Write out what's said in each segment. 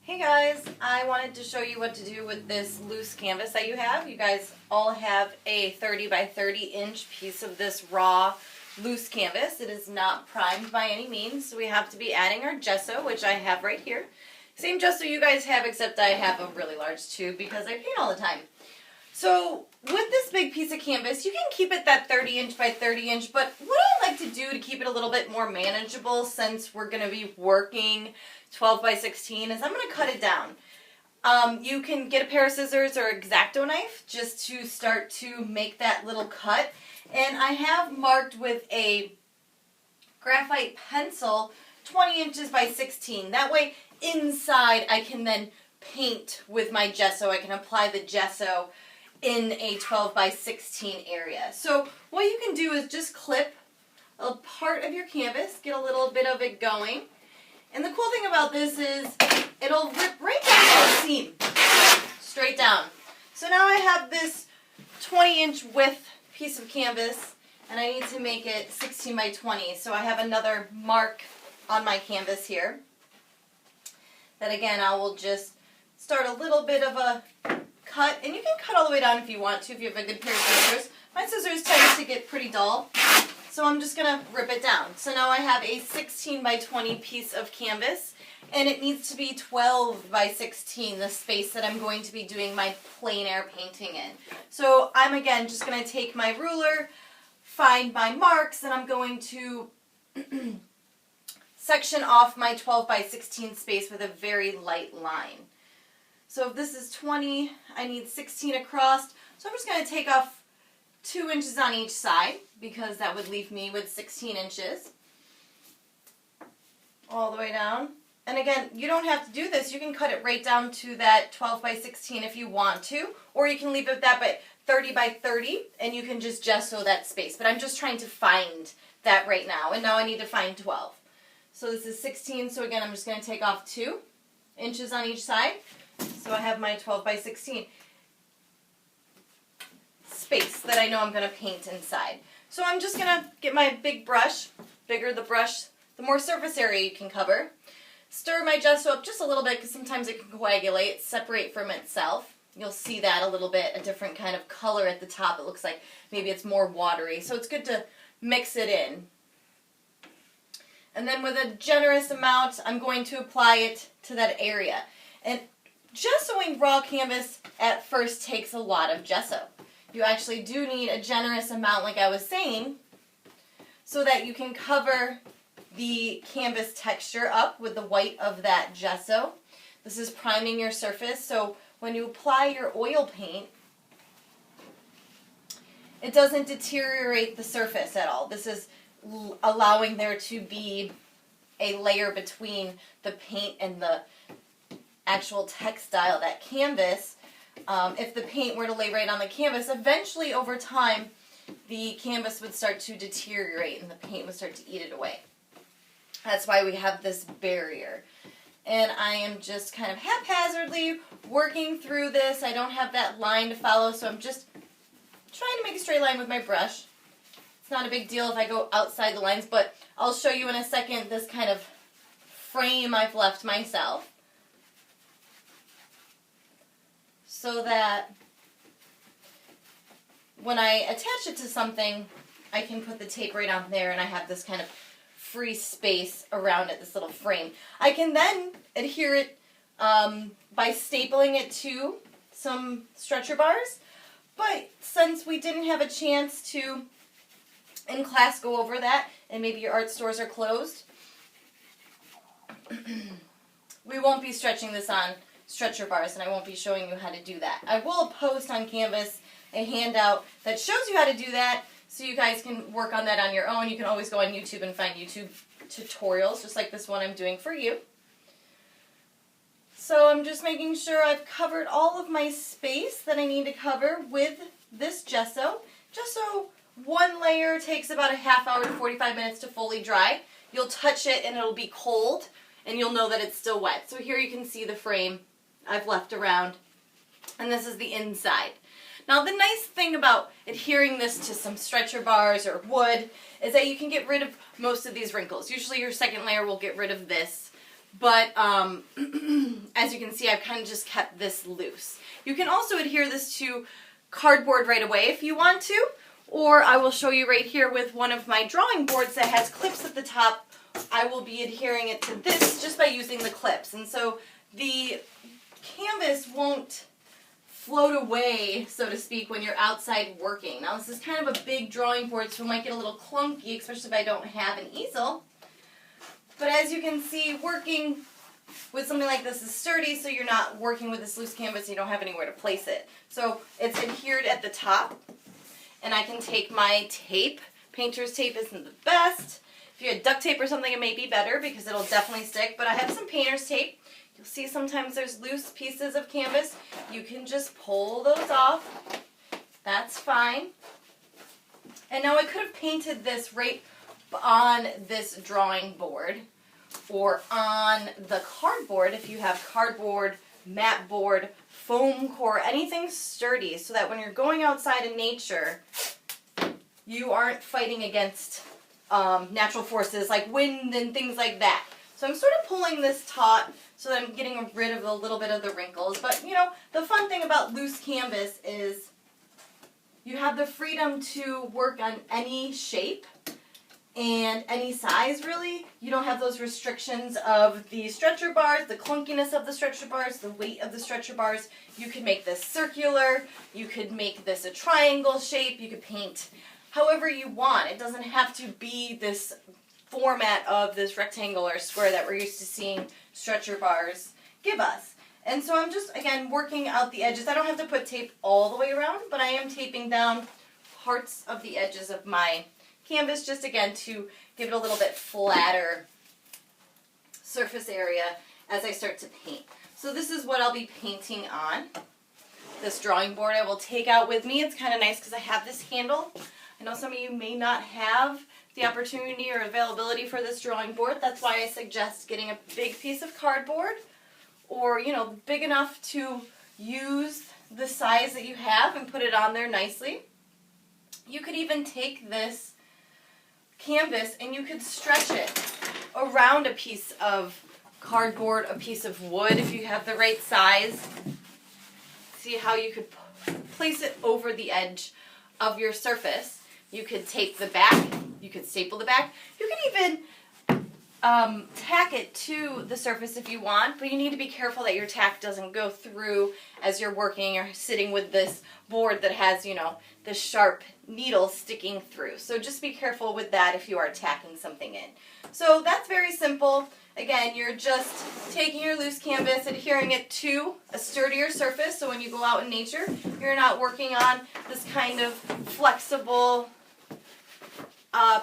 Hey guys, I wanted to show you what to do with this loose canvas that you have. You guys all have a 30 by 30 inch piece of this raw loose canvas. It is not primed by any means, so we have to be adding our gesso, which I have right here. Same gesso you guys have, except I have a really large tube because I paint all the time. So with this big piece of canvas, you can keep it that 30 inch by 30 inch, but what I like to do to keep it a little bit more manageable, since we're going to be working 12 by 16, is I'm going to cut it down. You can get a pair of scissors or X-Acto knife just to start to make that little cut. And I have marked with a graphite pencil 20 inches by 16. That way inside I can then paint with my gesso. I can apply the gesso in a 12 by 16 area. So what you can do is just clip a part of your canvas, get a little bit of it going. And the cool thing about this is it'll rip right down the seam, straight down. So now I have this 20-inch width piece of canvas, and I need to make it 16 by 20. So I have another mark on my canvas here that, again, I will just start a little bit of a cut. And you can cut all the way down if you want to, if you have a good pair of scissors. My scissors tend to get pretty dull, so I'm just going to rip it down. So now I have a 16 by 20 piece of canvas, and it needs to be 12 by 16, the space that I'm going to be doing my plein air painting in. So I'm, again, just going to take my ruler, find my marks, and I'm going to section off my 12 by 16 space with a very light line. So if this is 20, I need 16 across, so I'm just going to take off 2 inches on each side, because that would leave me with 16 inches all the way down. And again, you don't have to do this. You can cut it right down to that 12 by 16 if you want to, or you can leave it that by 30 by 30 and you can just gesso that space. But I'm just trying to find that right now, and now I need to find 12. So this is 16, so again, I'm just going to take off 2 inches on each side. So I have my 12 by 16 space that I know I'm going to paint inside. So I'm just going to get my big brush. Bigger the brush, the more surface area you can cover. Stir my gesso up just a little bit because sometimes it can coagulate, separate from itself. You'll see that a little bit, a different kind of color at the top. It looks like maybe it's more watery. So it's good to mix it in. And then with a generous amount, I'm going to apply it to that area. And gessoing raw canvas at first takes a lot of gesso. You actually do need a generous amount, like I was saying, so that you can cover the canvas texture up with the white of that gesso. This is priming your surface, so when you apply your oil paint, it doesn't deteriorate the surface at all. This is allowing there to be a layer between the paint and the actual textile, that canvas. If the paint were to lay right on the canvas, eventually over time the canvas would start to deteriorate and the paint would start to eat it away. That's why we have this barrier. And I am just kind of haphazardly working through this. I don't have that line to follow, so I'm just trying to make a straight line with my brush. It's not a big deal if I go outside the lines, but I'll show you in a second this kind of frame I've left myself, so that when I attach it to something, I can put the tape right on there and I have this kind of free space around it, this little frame. I can then adhere it by stapling it to some stretcher bars, but since we didn't have a chance to, in class, go over that, and maybe your art stores are closed, we won't be stretching this on stretcher bars, and I won't be showing you how to do that. I will post on Canvas a handout that shows you how to do that, so you guys can work on that on your own. You can always go on YouTube and find YouTube tutorials, just like this one I'm doing for you. So I'm just making sure I've covered all of my space that I need to cover with this gesso. Gesso, one layer takes about a half hour to 45 minutes to fully dry. You'll touch it and it'll be cold, and you'll know that it's still wet. So here you can see the frame I've left around, and this is the inside. Now the nice thing about adhering this to some stretcher bars or wood is that you can get rid of most of these wrinkles. Usually your second layer will get rid of this, But as you can see, I've kind of just kept this loose. You can also adhere this to cardboard right away if you want to, or I will show you right here with one of my drawing boards that has clips at the top. I will be adhering it to this just by using the clips. And so the canvas won't float away, so to speak, when you're outside working. Now this is kind of a big drawing board, so it might get a little clunky, especially if I don't have an easel. But as you can see, working with something like this is sturdy, so you're not working with this loose canvas and you don't have anywhere to place it. So it's adhered at the top, and I can take my tape. Painter's tape isn't the best. If you had duct tape or something, it may be better because it'll definitely stick, but I have some painter's tape. You'll see sometimes there's loose pieces of canvas. You can just pull those off. That's fine. And now I could have painted this right on this drawing board or on the cardboard if you have cardboard, mat board, foam core, anything sturdy, so that when you're going outside in nature, you aren't fighting against natural forces like wind and things like that. So I'm sort of pulling this taut so that I'm getting rid of a little bit of the wrinkles. But, you know, the fun thing about loose canvas is you have the freedom to work on any shape and any size, really. You don't have those restrictions of the stretcher bars, the clunkiness of the stretcher bars, the weight of the stretcher bars. You could make this circular. You could make this a triangle shape. You could paint however you want. It doesn't have to be this format of this rectangle or square that we're used to seeing stretcher bars give us. And so I'm just, again, working out the edges. I don't have to put tape all the way around, but I am taping down parts of the edges of my canvas just, again, to give it a little bit flatter surface area as I start to paint. So this is what I'll be painting on. This drawing board I will take out with me. It's kind of nice because I have this handle. I know some of you may not have the opportunity or availability for this drawing board. That's why I suggest getting a big piece of cardboard, or, you know, big enough to use the size that you have and put it on there nicely. You could even take this canvas and you could stretch it around a piece of cardboard, a piece of wood if you have the right size. See how you could place it over the edge of your surface. You could tape the back, you could staple the back, you could even tack it to the surface if you want, but you need to be careful that your tack doesn't go through as you're working or sitting with this board that has, you know, the sharp needle sticking through. So just be careful with that if you are tacking something in. So that's very simple. Again, you're just taking your loose canvas, adhering it to a sturdier surface, so when you go out in nature, you're not working on this kind of flexible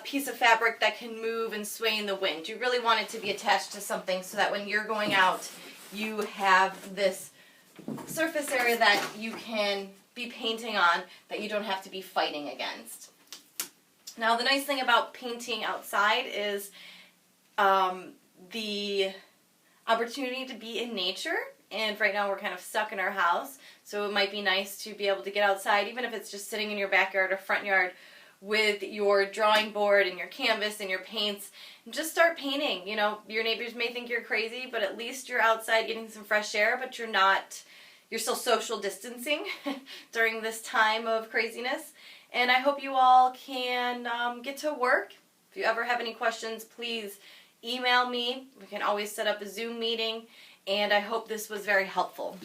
piece of fabric that can move and sway in the wind. You really want it to be attached to something so that when you're going out, you have this surface area that you can be painting on that you don't have to be fighting against. Now, the nice thing about painting outside is the opportunity to be in nature, and right now we're kind of stuck in our house, so it might be nice to be able to get outside, even if it's just sitting in your backyard or front yard with your drawing board and your canvas and your paints, and just start painting. You know, your neighbors may think you're crazy, but at least you're outside getting some fresh air, but you're still social distancing during this time of craziness. And I hope you all can get to work. If you ever have any questions, please email me. We can always set up a Zoom meeting, and I hope this was very helpful.